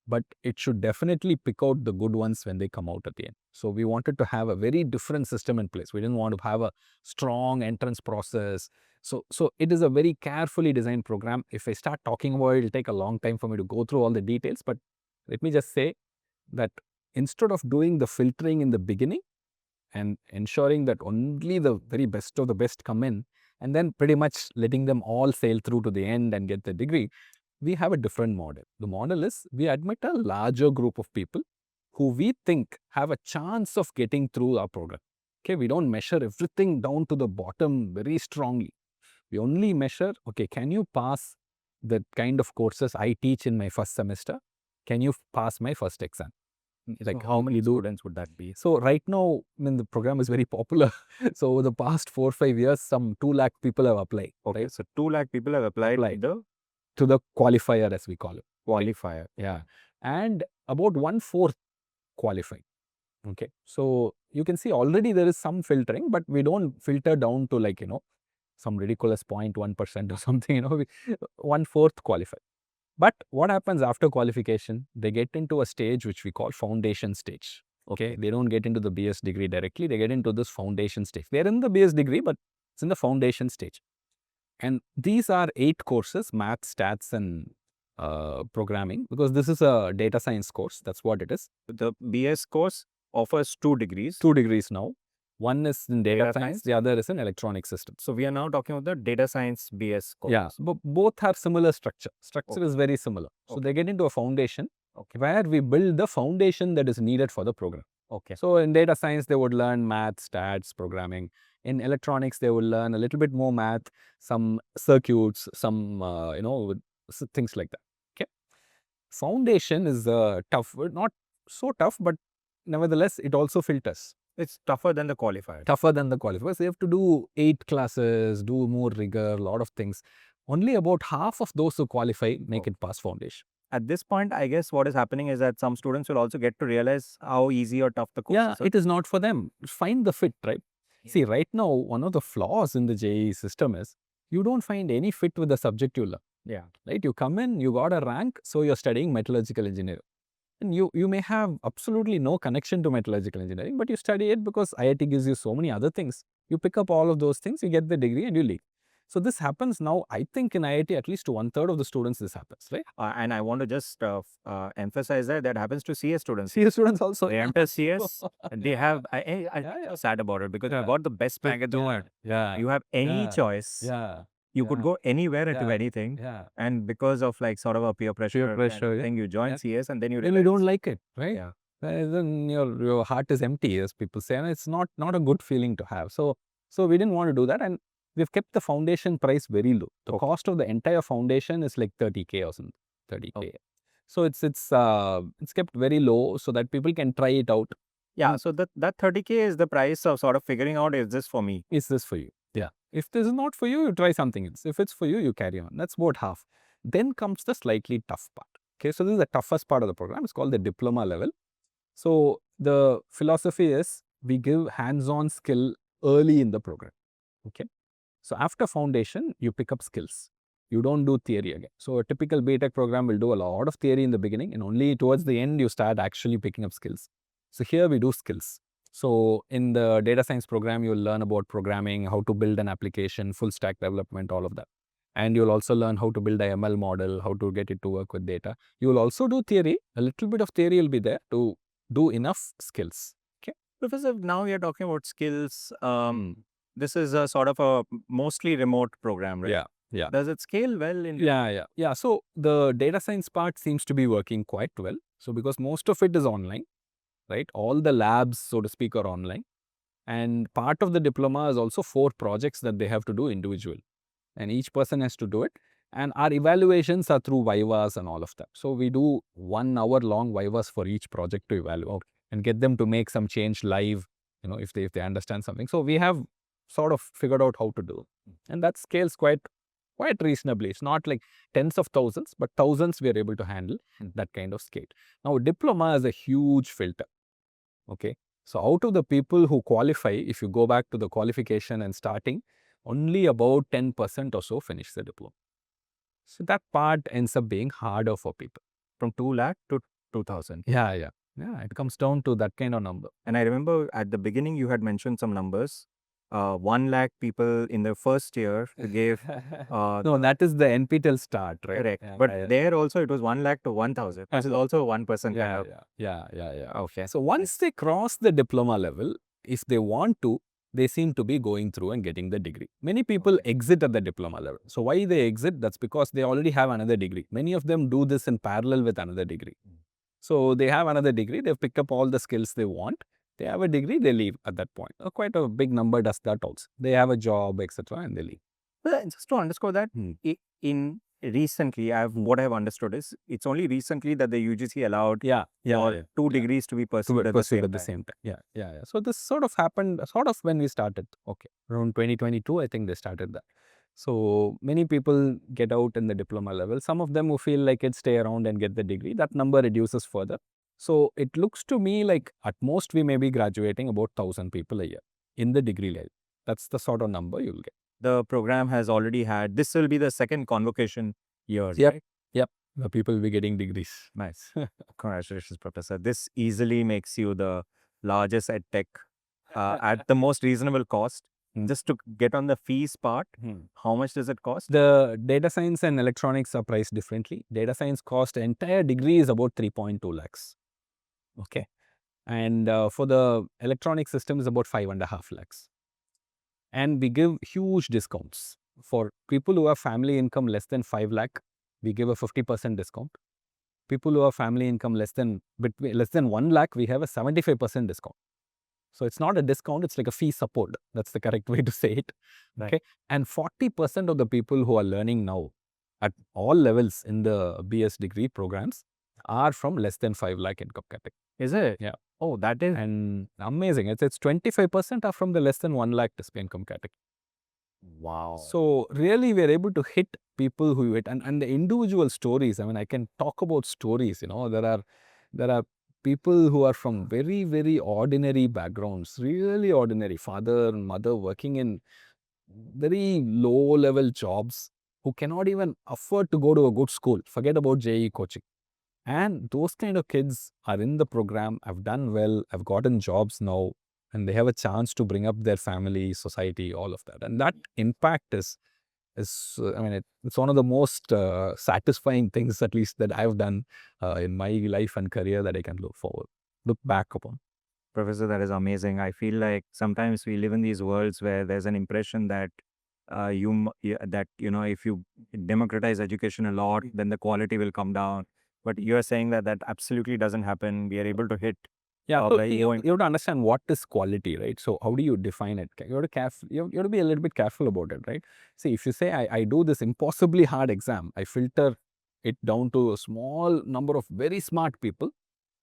but it should definitely pick out the good ones when they come out at the end. So we wanted to have a very different system in place. We didn't want to have a strong entrance process. So it is a very carefully designed program. If I start talking about it, it'll take a long time for me to go through all the details. But let me just say that instead of doing the filtering in the beginning and ensuring that only the very best of the best come in, and then pretty much letting them all sail through to the end and get the degree, we have a different model. The model is we admit a larger group of people who we think have a chance of getting through our program. Okay, we don't measure everything down to the bottom very strongly. We only measure, okay, can you pass the kind of courses I teach in my first semester? Can you pass my first exam? Like, how many students would that be? So right now, I mean, the program is very popular. So over the past 4 or 5 years, some 2 lakh people have applied. Okay, so 2 lakh people have applied to the qualifier, as we call it. Qualifier. Yeah. And about 1/4 qualify. Okay. So you can see already there is some filtering, but we don't filter down to like, some ridiculous 0.1% or something, 1/4 qualify. But what happens after qualification? They get into a stage which we call foundation stage. Okay. They don't get into the BS degree directly. They get into this foundation stage. They're in the BS degree, but it's in the foundation stage. And these are 8 courses, math, stats, and programming, because this is a data science course. That's what it is. The BS course offers 2 degrees. 2 degrees now. One is in data science, the other is in electronic systems. So we are now talking about the data science BS course. Yeah, but both have similar structure. Structure is very similar. So they get into a foundation where we build the foundation that is needed for the program. Okay. So in data science, they would learn math, stats, programming. In electronics, they would learn a little bit more math, some circuits, some, things like that. Okay. Foundation is tough, not so tough, but nevertheless, it also filters. It's tougher than the qualifier. Tougher than the qualifiers. They have to do 8 classes, do more rigor, a lot of things. Only about half of those who qualify make it past foundation. At this point, I guess what is happening is that some students will also get to realize how easy or tough the course is. Yeah, it is not for them. Find the fit, right? Yeah. See, right now, one of the flaws in the JEE system is you don't find any fit with the subject you learn. Yeah. Right? You come in, you got a rank, so you're studying metallurgical engineering. And you may have absolutely no connection to metallurgical engineering, but you study it because IIT gives you so many other things. You pick up all of those things, you get the degree and you leave. So this happens now, I think in IIT, at least to 1/3 of the students this happens, right? And I want to just emphasize that happens to CS students. CS students also. They enter CS, they have, I'm sad about it because you got the best package over. Yeah. You have any choice. Yeah. You could go anywhere into anything. Yeah. And because of like sort of a peer pressure thing, you join CS and then you realize. You don't like it, right? Yeah. Then your heart is empty, as people say, and it's not a good feeling to have. So we didn't want to do that, and we've kept the foundation price very low. The cost of the entire foundation is like 30K or something, 30K. Okay. So it's kept very low so that people can try it out. Yeah, so that 30K is the price of sort of figuring out, is this for me? Is this for you? Yeah. If this is not for you, you try something else. If it's for you, you carry on. That's about half. Then comes the slightly tough part. Okay, so this is the toughest part of the program. It's called the diploma level. So the philosophy is we give hands-on skill early in the program. Okay. So after foundation, you pick up skills. You don't do theory again. So a typical BTech program will do a lot of theory in the beginning, and only towards the end you start actually picking up skills. So here we do skills. So in the data science program, you'll learn about programming, how to build an application, full stack development, all of that. And you'll also learn how to build a ML model, how to get it to work with data. You will also do theory. A little bit of theory will be there to do enough skills. Okay. Professor, now we are talking about skills. This is a sort of a mostly remote program, right? Yeah. Yeah. Does it scale well? Yeah. So the data science part seems to be working quite well. So because most of it is online, right? All the labs, so to speak, are online. And part of the diploma is also 4 projects that they have to do individual. And each person has to do it. And our evaluations are through vivas and all of that. So we do 1 hour long vivas for each project to evaluate and get them to make some change live, if they understand something. So we have sort of figured out how to do. And that scales quite reasonably. It's not like tens of thousands, but thousands we are able to handle that kind of scale. Now, diploma is a huge filter. Okay. So out of the people who qualify, if you go back to the qualification and starting, only about 10% or so finish the diploma. So that part ends up being harder for people. From 2 lakh to 2,000. Yeah, it comes down to that kind of number. And I remember at the beginning you had mentioned some numbers. 1 lakh people in the first year gave. No, that is the NPTEL start, right? Correct. Yeah, But there also it was 1 lakh to 1,000. This is also 1% kind of. yeah. Okay. So once they cross the diploma level, if they want to, they seem to be going through and getting the degree. Many people exit at the diploma level. So why they exit? That's because they already have another degree. Many of them do this in parallel with another degree. So they have another degree, they've picked up all the skills they want. They have a degree, they leave at that point. Quite a big number does that also. They have a job, etc., and they leave. But just to underscore that, in recently, what I've understood is it's only recently that the UGC allowed two degrees to be pursued at the same time. Yeah. So this sort of happened when we started. Okay, around 2022, I think they started that. So many people get out in the diploma level. Some of them who feel like it stay around and get the degree. That number reduces further. So it looks to me like at most we may be graduating about 1,000 people a year in the degree level. That's the sort of number you'll get. The program has already had, this will be the second convocation year, right? Yep. The people will be getting degrees. Nice. Congratulations, Professor. This easily makes you the largest edtech at the most reasonable cost. Just to get on the fees part, how much does it cost? The data science and electronics are priced differently. Data science cost entire degree is about 3.2 lakhs. Okay. And for the electronic system is about 5.5 lakhs. And we give huge discounts. For people who have family income less than 5 lakh, we give a 50% discount. People who have family income less than 1 lakh, we have a 75% discount. So it's not a discount, it's like a fee support. That's the correct way to say it. Right. Okay. And 40% of the people who are learning now at all levels in the BS degree programs are from less than 5 lakh income category. Is it? Yeah. Oh, that is. And amazing. It's 25% are from the less than 1 lakh income category. Wow. So really we are able to hit people who hit and the individual stories. I mean, I can talk about stories, there are people who are from very, very ordinary backgrounds, really ordinary, father and mother working in very low level jobs who cannot even afford to go to a good school. Forget about JEE coaching. And those kind of kids are in the program, have done well, have gotten jobs now, and they have a chance to bring up their family, society, all of that. And that impact is it's one of the most satisfying things, at least, that I've done in my life and career that I can look back upon. Professor, that is amazing. I feel like sometimes we live in these worlds where there's an impression that if you democratize education a lot, then the quality will come down. But you're saying that absolutely doesn't happen. We are able to hit. So you have to understand what is quality, right? So how do you define it? You have to be a little bit careful about it, right? See, if you say I do this impossibly hard exam, I filter it down to a small number of very smart people,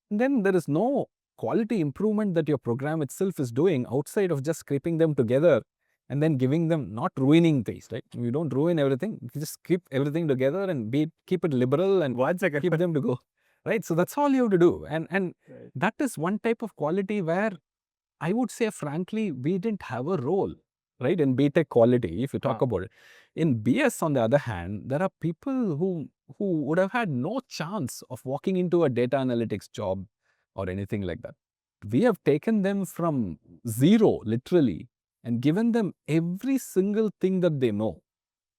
then there is no quality improvement that your program itself is doing outside of just scraping them together and then giving them, not ruining things, right? You don't ruin everything. You just keep everything together and keep it liberal and keep them to go. Right? So that's all you have to do. And that is one type of quality where I would say, frankly, we didn't have a role, right? In BTech quality, if you talk about it. In BS, on the other hand, there are people who would have had no chance of walking into a data analytics job or anything like that. We have taken them from zero, literally, and given them every single thing that they know.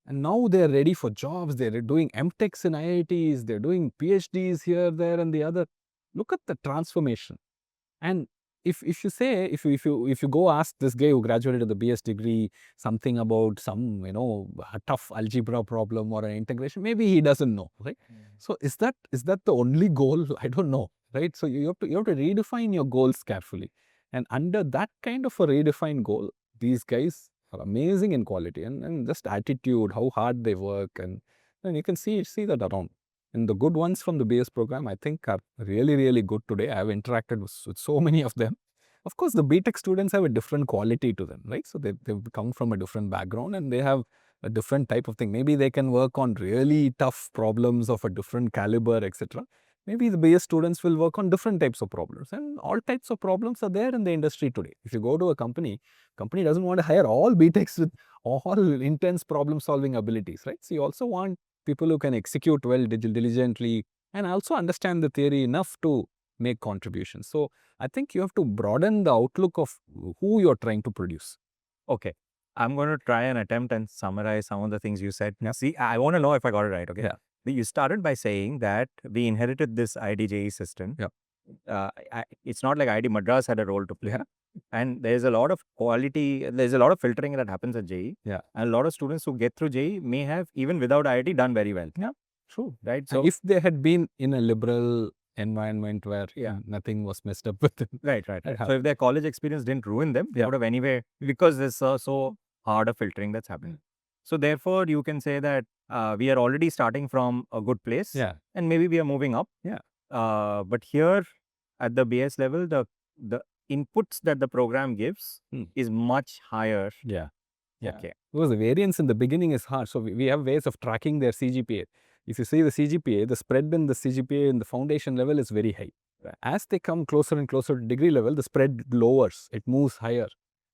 And now they're ready for jobs. They're doing MTechs in IITs. They're doing PhDs here, there, and the other. Look at the transformation. And if you go ask this guy who graduated the BS degree something about some a tough algebra problem or an integration, maybe he doesn't know, right? So is that the only goal? I don't know, right? So you have to redefine your goals carefully, and under that kind of a redefined goal, these guys are amazing in quality and just attitude, how hard they work, and you can see that around. And the good ones from the BS program, I think, are really, really good today. I have interacted with so many of them. Of course, the BTech students have a different quality to them, right? So they've come from a different background and they have a different type of thing. Maybe they can work on really tough problems of a different caliber, etc. maybe the BS students will work on different types of problems, and all types of problems are there in the industry today. If you go to a company doesn't want to hire all BTechs with all intense problem solving abilities, right? So you also want people who can execute well diligently and also understand the theory enough to make contributions. So I think you have to broaden the outlook of who you're trying to produce. Okay. I'm going to try and attempt and summarize some of the things you said. Yeah. See, I want to know if I got it right. Okay. Yeah. You started by saying that we inherited this IIT system. Yeah. It's not like IIT Madras had a role to play. Yeah. And there's a lot of quality, there's a lot of filtering that happens at JEE. Yeah. And a lot of students who get through JEE may have, even without IIT, done very well. Yeah. True. Right. So if they had been in a liberal environment where nothing was messed up with them. Right. So if their college experience didn't ruin them, they would have anyway, because there's so hard a filtering that's happening. So therefore, you can say that we are already starting from a good place. Yeah. And maybe we are moving up. Yeah. But here at the BS level, the inputs that the program gives is much higher. Yeah. Okay. Because the variance in the beginning is hard. So we have ways of tracking their CGPA. If you see the CGPA, the spread in the CGPA in the foundation level is very high. As they come closer and closer to degree level, the spread lowers. It moves higher.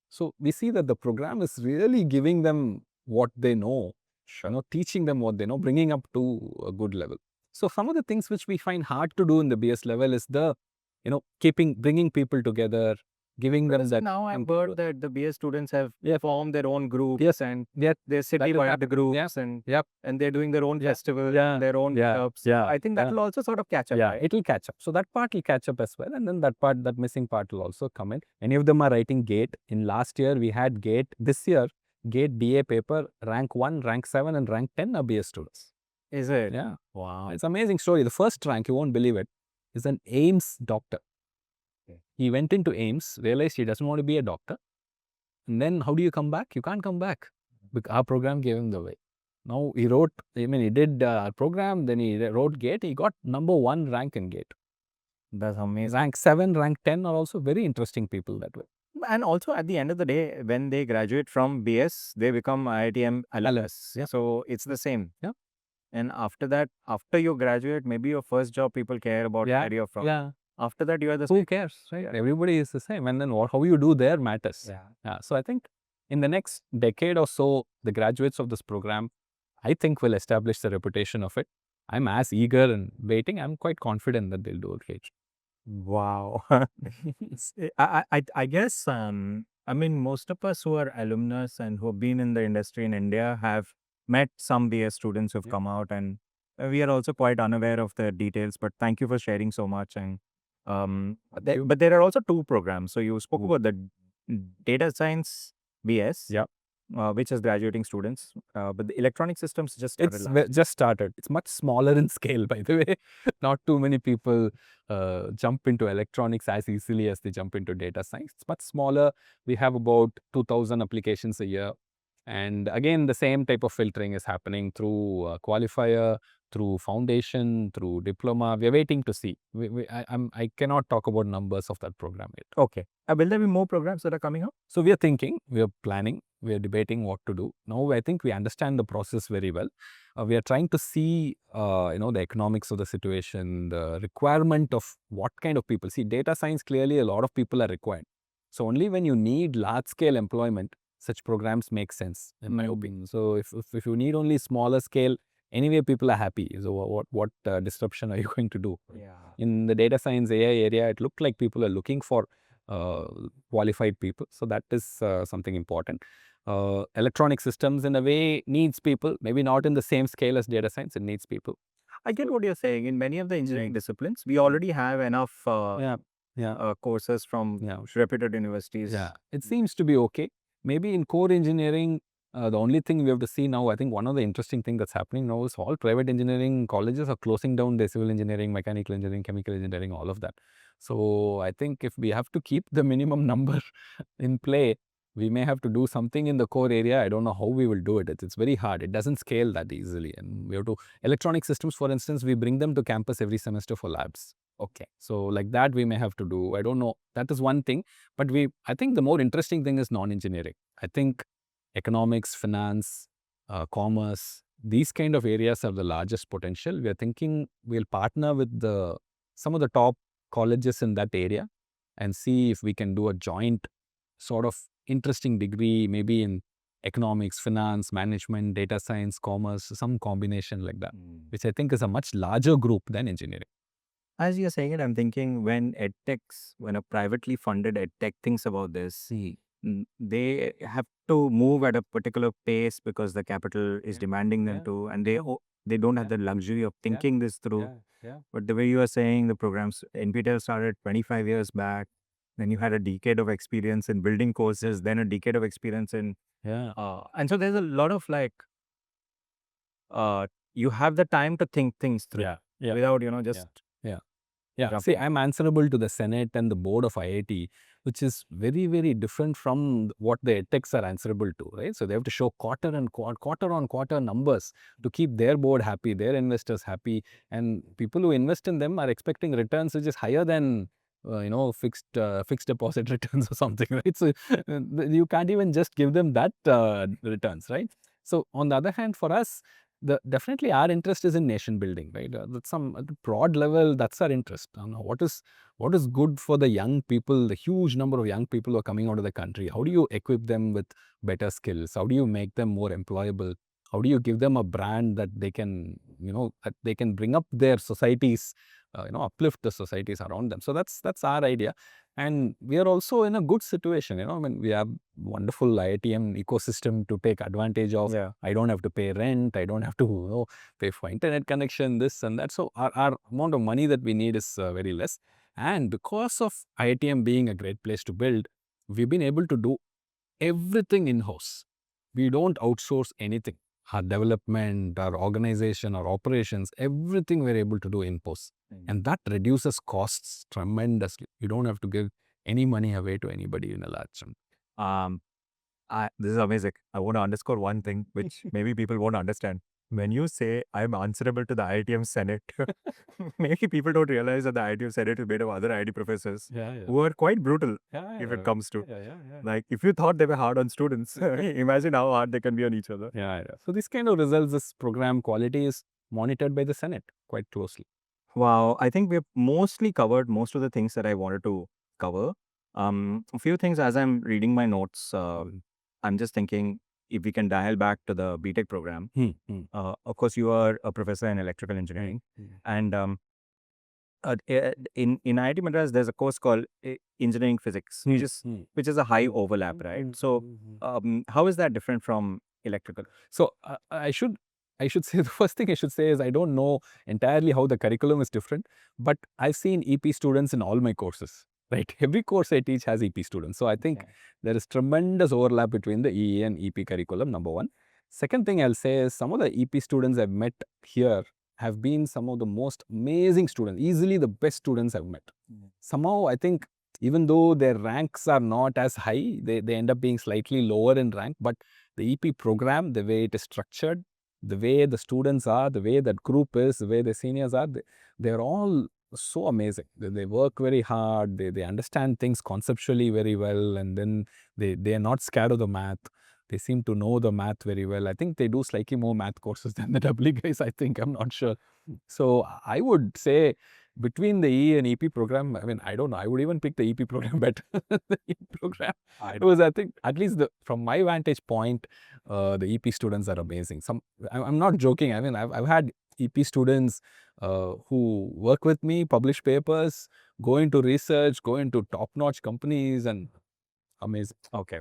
So we see that the program is really giving them what they know, teaching them what they know, bringing up to a good level. So some of the things which we find hard to do in the BS level is the, bringing people together, giving them that. Now I've heard that the BS students have formed their own groups. Yes. And they're city-wide groups. And they're doing their own festivals, their own clubs. I think that will also sort of catch up. Yeah, it will catch up. So that part will catch up as well. And then that missing part will also come in. Many of them are writing GATE. In last year, we had GATE. This year, GATE DA paper, rank 1, rank 7 and rank 10 are BS students. Is it? Yeah. Wow. It's an amazing story. The first rank, you won't believe it, is an AIIMS doctor. He went into AIIMS, realized he doesn't want to be a doctor. And then how do you come back? You can't come back. Because our program gave him the way. Now he did our program, then he wrote GATE. He got number 1 rank in GATE. That's amazing. Rank 7, rank 10 are also very interesting people that way. And also at the end of the day, when they graduate from BS, they become IITM alumnus. Yeah. So it's the same. Yeah. And after that, after you graduate, maybe your first job, people care about where you're from. Yeah. After that, you are the Who cares, right? Yeah. Everybody is the same. And then how you do there matters. Yeah. So I think in the next decade or so, the graduates of this program, I think will establish the reputation of it. I'm as eager and waiting. I'm quite confident that they'll do it great. Wow. I guess, most of us who are alumnus and who have been in the industry in India have met some BS students who've come out, and we are also quite unaware of the details, but thank you for sharing so much. And but there are also 2 programs. So you spoke about the data science BS, which is graduating students, but the electronic systems just started. It's much smaller in scale, by the way. Not too many people jump into electronics as easily as they jump into data science. It's much smaller. We have about 2,000 applications a year. And again, the same type of filtering is happening through qualifier, through foundation, through diploma. We are waiting to see. I cannot talk about numbers of that program yet. Okay. Will there be more programs that are coming up? So we are thinking, we are planning, we are debating what to do. Now I think we understand the process very well. We are trying to see, the economics of the situation, the requirement of what kind of people. See, data science, clearly a lot of people are required. So only when you need large scale employment, such programs make sense, in my opinion. So if you need only smaller scale, anyway, people are happy. So what disruption are you going to do? In the data science AI area, it looked like people are looking for qualified people. So that is something important. Electronic systems in a way needs people, maybe not in the same scale as data science, it needs people. I get what you're saying. In many of the engineering disciplines, we already have enough courses from reputed universities. Yeah, it seems to be okay. Maybe in core engineering, the only thing we have to see now, I think one of the interesting things that's happening now is all private engineering colleges are closing down their civil engineering, mechanical engineering, chemical engineering, all of that. So I think if we have to keep the minimum number in play, we may have to do something in the core area. I don't know how we will do it. It's very hard. It doesn't scale that easily. And we have to, electronic systems, for instance, we bring them to campus every semester for labs. Okay. So like that we may have to do. I don't know. That is one thing. But I think the more interesting thing is non-engineering. I think economics, finance, commerce, these kind of areas have the largest potential. We are thinking we'll partner with some of the top colleges in that area and see if we can do a joint sort of interesting degree, maybe in economics, finance, management, data science, commerce, some combination like that, which I think is a much larger group than engineering. As you're saying it, I'm thinking when a privately funded edtech thinks about this, they have to move at a particular pace because the capital is demanding them to, and they don't have the luxury of thinking this through. But the way you are saying the programs, NPTEL started 25 years back, then you had a decade of experience in building courses, then a decade of experience in, and so there's a lot of you have the time to think things through without, just Yeah, see, I'm answerable to the Senate and the board of IIT, which is very, very different from what the edtechs are answerable to, right? So they have to show quarter on quarter numbers to keep their board happy, their investors happy, and people who invest in them are expecting returns which is higher than fixed deposit returns or something, right? So you can't even just give them that returns, right? So on the other hand, for us, definitely our interest is in nation building, right? That's at the broad level, that's our interest. What is good for the young people, the huge number of young people who are coming out of the country? How do you equip them with better skills? How do you make them more employable? How do you give them a brand that they can, that they can bring up their societies, uplift the societies around them? So that's our idea. And we are also in a good situation, I mean, we have wonderful IITM ecosystem to take advantage of. I don't have to pay rent. I don't have to pay for internet connection, this and that. So our amount of money that we need is very less. And because of IITM being a great place to build, we've been able to do everything in-house. We don't outsource anything. Our development, our organization, our operations, everything we're able to do in-house. And that reduces costs tremendously. You don't have to give any money away to anybody in a large sum. This is amazing. I want to underscore one thing, which maybe people won't understand. When you say I'm answerable to the IITM Senate, maybe people don't realize that the IITM Senate is made of other IIT professors who are quite brutal if it comes to. Like, if you thought they were hard on students, imagine how hard they can be on each other. So this kind of results, this program quality is monitored by the Senate quite closely. Wow, I think we've mostly covered most of the things that I wanted to cover. A few things as I'm reading my notes, I'm just thinking if we can dial back to the BTech program. Of course, you are a professor in electrical engineering, and in IIT Madras, there's a course called engineering physics, which is a high overlap, right? So, how is that different from electrical? So I should say, the first thing I should say is I don't know entirely how the curriculum is different, but I've seen EP students in all my courses, right? Every course I teach has EP students. So I think there is tremendous overlap between the EE and EP curriculum, number one. Second thing I'll say is some of the EP students I've met here have been some of the most amazing students, easily the best students I've met. Somehow I think even though their ranks are not as high, they end up being slightly lower in rank, but the EP program, the way it is structured, the way the students are, the way that group is, the way the seniors are, they're all so amazing. They work very hard, they understand things conceptually very well, and then they are not scared of the math. They seem to know the math very well. I think they do slightly more math courses than the W guys, I think. I'm not sure. So I would say between the E and EP program, I mean, I don't know. I would even pick the EP program better than the E program. Because I think, at least from my vantage point, the EP students are amazing. I'm not joking. I mean, I've had EP students who work with me, publish papers, go into research, go into top-notch companies, and amazing. Okay.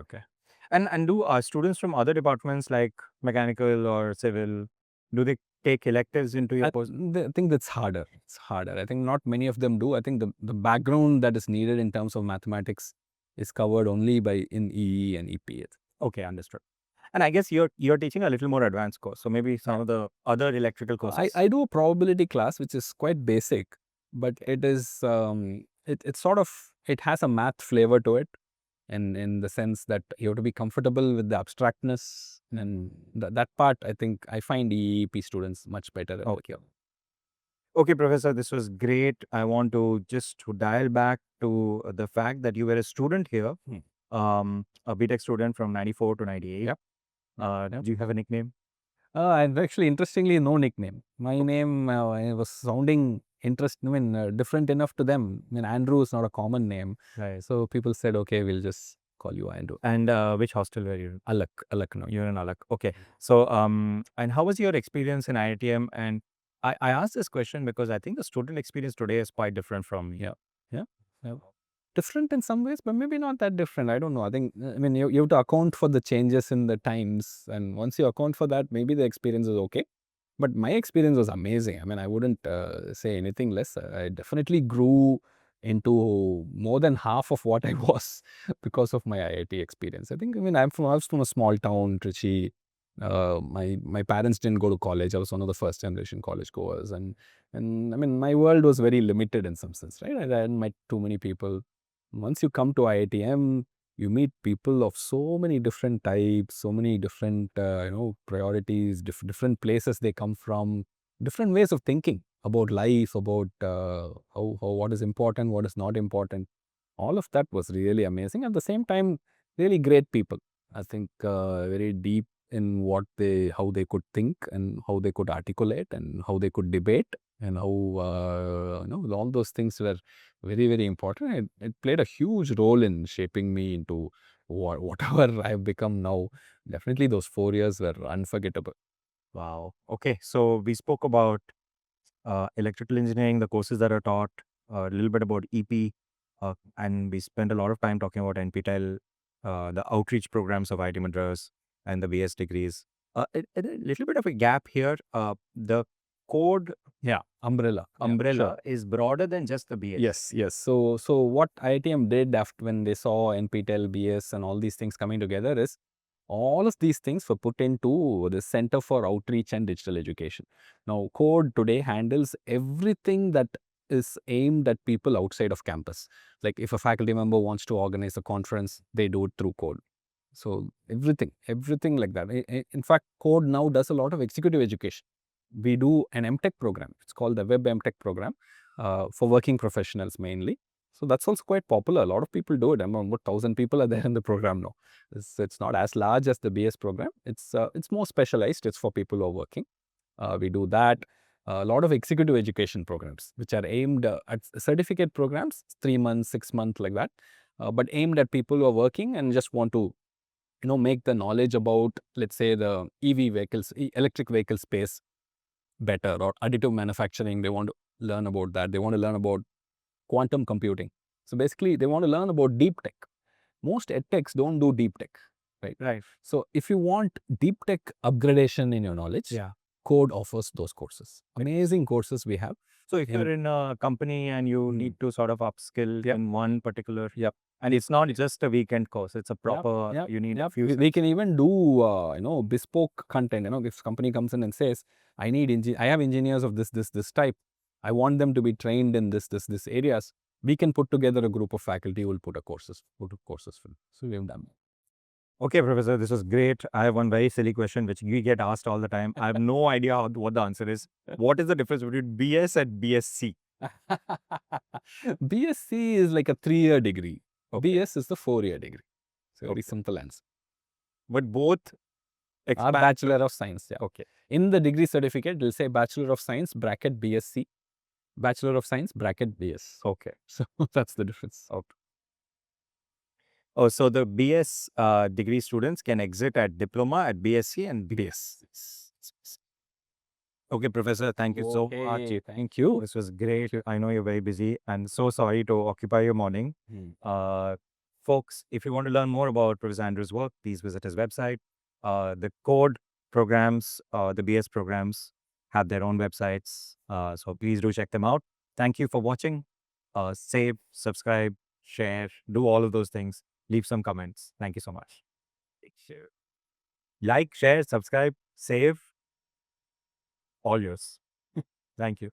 And do students from other departments like mechanical or civil, do they take electives into your course? I think that's harder. It's harder. I think not many of them do. I think the background that is needed in terms of mathematics is covered only in EE and EP. Okay, understood. And I guess you're teaching a little more advanced course, so maybe some of the other electrical courses. I do a probability class, which is quite basic, but it is it has a math flavor to it. And in the sense that you have to be comfortable with the abstractness, and that part, I think I find EEP students much better. Okay, Professor, this was great. I want to just dial back to the fact that you were a student here, a BTech student from 94 to 98. Do you have a nickname? And actually, interestingly, no nickname. My name was sounding different enough to them. I mean, Andrew is not a common name. Right. So people said, okay, we'll just call you Andrew. And which hostel were you? Alak no. You're in Alak. Okay. So, and how was your experience in IITM? And I asked this question because I think the student experience today is quite different from Yeah. Different in some ways, but maybe not that different. I don't know. I think, I mean, you have to account for the changes in the times. And once you account for that, maybe the experience is okay. But my experience was amazing. I mean, I wouldn't say anything less. I definitely grew into more than half of what I was because of my IIT experience. I think, I mean, I was from a small town, Trichy. My parents didn't go to college. I was one of the first generation college goers. And I mean, my world was very limited in some sense, right? I hadn't met too many people. Once you come to IITM, you meet people of so many different types, so many different, priorities, different places they come from, different ways of thinking about life, about how what is important, what is not important. All of that was really amazing. At the same time, really great people. I think very deep in how they could think and how they could articulate and how they could debate and how, all those things were very, very important. It played a huge role in shaping me into whatever I've become now. Definitely those 4 years were unforgettable. Wow. Okay. So we spoke about electrical engineering, the courses that are taught, a little bit about EP, and we spent a lot of time talking about NPTEL, the outreach programs of IIT Madras, and the BS degrees. A little bit of a gap here. The code Umbrella. umbrella is broader than just the BS. Yes. So what IITM did after when they saw NPTEL, BS and all these things coming together is all of these things were put into the Center for Outreach and Digital Education. Now, CODE today handles everything that is aimed at people outside of campus. Like if a faculty member wants to organize a conference, they do it through CODE. So everything like that. In fact, CODE now does a lot of executive education. We do an MTech program. It's called the Web MTech program for working professionals mainly. So that's also quite popular. A lot of people do it. I mean, about 1,000 people are there in the program now. It's not as large as the BS program. It's more specialized. It's for people who are working. We do that. A lot of executive education programs, which are aimed at certificate programs, 3 months, 6 months, like that, but aimed at people who are working and just want to, make the knowledge about, let's say, the EV vehicles, electric vehicle space better, or additive manufacturing. They want to learn about that. They want to learn about quantum computing. So basically, they want to learn about deep tech. Most edtechs don't do deep tech, right? Right. So if you want deep tech upgradation in your knowledge, CODE offers those courses. Amazing courses we have. So if you're in a company and you need to sort of upskill in one particular, and it's not just a weekend course, it's a proper, you need a few. We can even do, bespoke content. If company comes in and says, I have engineers of this type. I want them to be trained in this areas. We can put together a group of faculty who will put courses for them. So we have done that. Okay, Professor, this was great. I have one very silly question which we get asked all the time. I have no idea what the answer is. What is the difference between BS and BSc? BSc is like a 3-year degree. BS is the 4-year degree. So very simple answer. But both are Bachelor of Science. Okay. In the degree certificate, it will say Bachelor of Science bracket BSc, Bachelor of Science bracket BS. Okay. So that's the difference. Okay. Oh, so the BS degree students can exit at Diploma, at BSc and BS. Okay, Professor, thank you so much. Thank you. This was great. I know you're very busy and so sorry to occupy your morning. Folks, if you want to learn more about Professor Andrew's work, please visit his website. The CODE programs, the BS programs have their own websites. So please do check them out. Thank you for watching. Save, subscribe, share, do all of those things. Leave some comments. Thank you so much. Like, share, subscribe, save. All yours. Thank you.